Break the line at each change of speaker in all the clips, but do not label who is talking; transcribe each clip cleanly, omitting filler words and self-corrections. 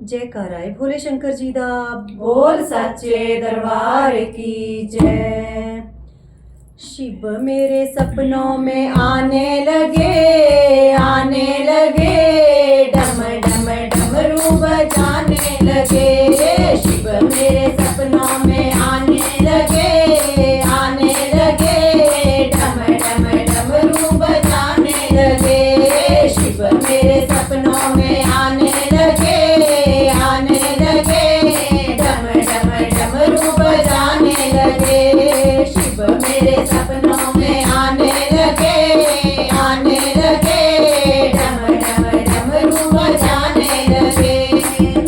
जयकारा है भोले शंकर जी दा।
बोल सच्चे दरबार की जय।
शिव मेरे सपनों में
आने लगे, आने लगे, डम डम डमरू बजाने लगे। शिव मेरे सपनों में आने लगे, आने लगे, डम डम डमरू बजाने लगे। शिव मेरे सपनों में आने लगे, आने लगे, डम डम डमरू बजाने लगे। शिव मेरे सपनों में आने लगे, आने लगे, डम डम डमरू बजाने लगे।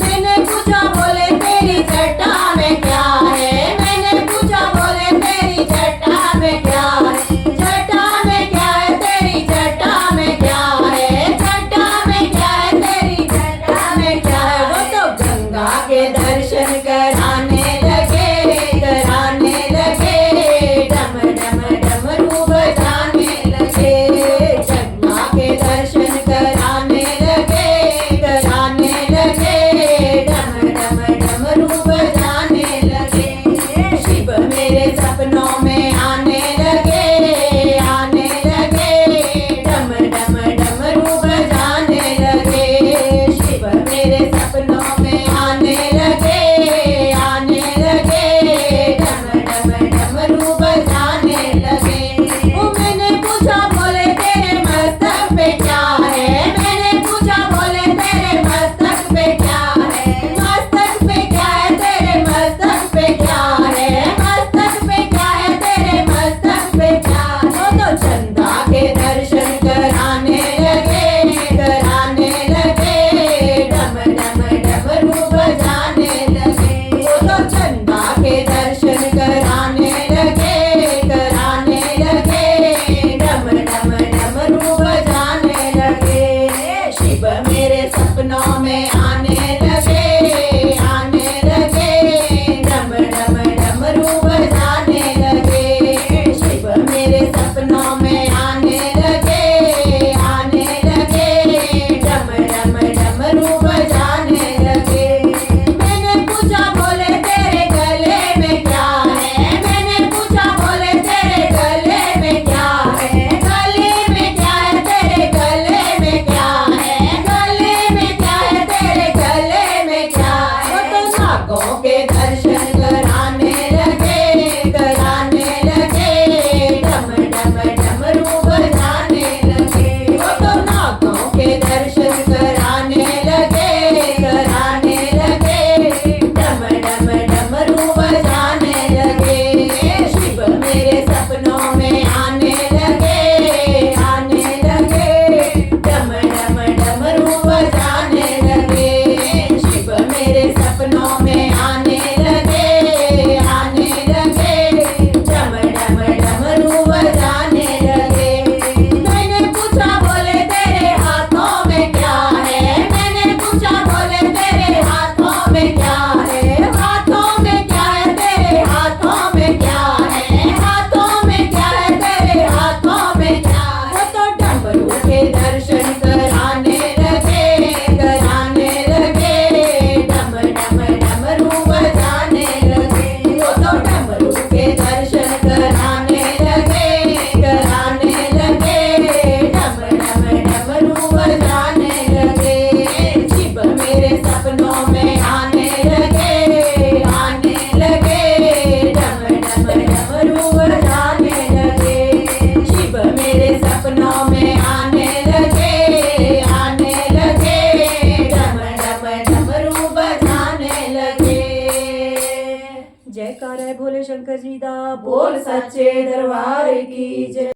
मैंने पूछा बोले तेरी जटा में क्या है, मैंने पूछा बोले तेरी जटा में क्या है, जटा में क्या है तेरी जटा में क्या है, जटा में क्या है तेरी जटा में क्या है। वो तो गंगा के दर्शन कराने लगे, कराने लगे, डम डम डमरू बजाने लगे। गंगा के दर्शन कराने लगे, कराने लगे, डम डम डमरू बजाने लगे। शिव मेरे सपनों में आने लगे, आने लगे, डम डम डमरू बजाने लगे। शिव मेरे सपनों में आने लगे, आने लगे, डम डम डमरू बजाने लगे। ओ मैंने पूछा बोले तेरे मस्तक पे क्या है, मैंने पूछा बोले तेरे मस्तक पे क्या है, मस्तक पे क्या है तेरे मस्तक पे क्या है, मस्तक पे क्या है तेरे मस्तक पे क्या। वो तो चंदा के दर्शन कराने लगे, कराने लगे, डम डम डमरू बजाने लगे। वो तो चंदा के दर्शन कराने लगे, कराने लगे, डम डम डमरू बजाने लगे। शिव मेरे सपनों में आने लगे, आने लगे, डम डम डमरू बजाने लगे। शिव मेरे सपनों में आने लगे, आने लगे, डम डम डमरू बजाने लगे। मैंने पूछा बोले तेरे गले में क्या है, मैंने पूछा बोले तेरे गले में क्या है, गले में क्या है तेरे गले में क्या है, गले में क्या है तेरे गले में क्या है। वो तो नागों के दर्शन कराने लगे, कराने लगे, डम डम डमरू बजाने लगे। वो तो नागों के दर्शन कराने लगे, कराने लगे, डम डम डमरू बजाने लगे। शिव मेरे सपनों में आने लगे, आने लगे, डम डम डमरू बजाने लगे। शिव मेरे सपनों में आने लगे, आने लगे, डम डम डमरू बजाने लगे। मैंने पूछा बोले तेरे हाथों में क्या है, मैंने पूछा बोले तेरे हाथों में क्या है, हाथों में क्या है तेरे हाथों में क्या है, हाथों में क्या है तेरे हाथों में क्या है। वो तो डमरू के दर्शन कराने लगे, कराने लगे, डम डम डमरू बजाने लगे। वो तो डमरू के दर्शन कराने लगे, कराने लगे, डम डम डमरू बजाने लगे। शिव मेरे सपनों में आने लगे, आने लगे, डम डम डमरू बजाने लगे। शिव मेरे सपनों में आने लगे, आने लगे, डम डम डमरू बजाने लगे।
जयकारा है भोले शंकर जी दा।
बोल सच्चे दरबार की जय।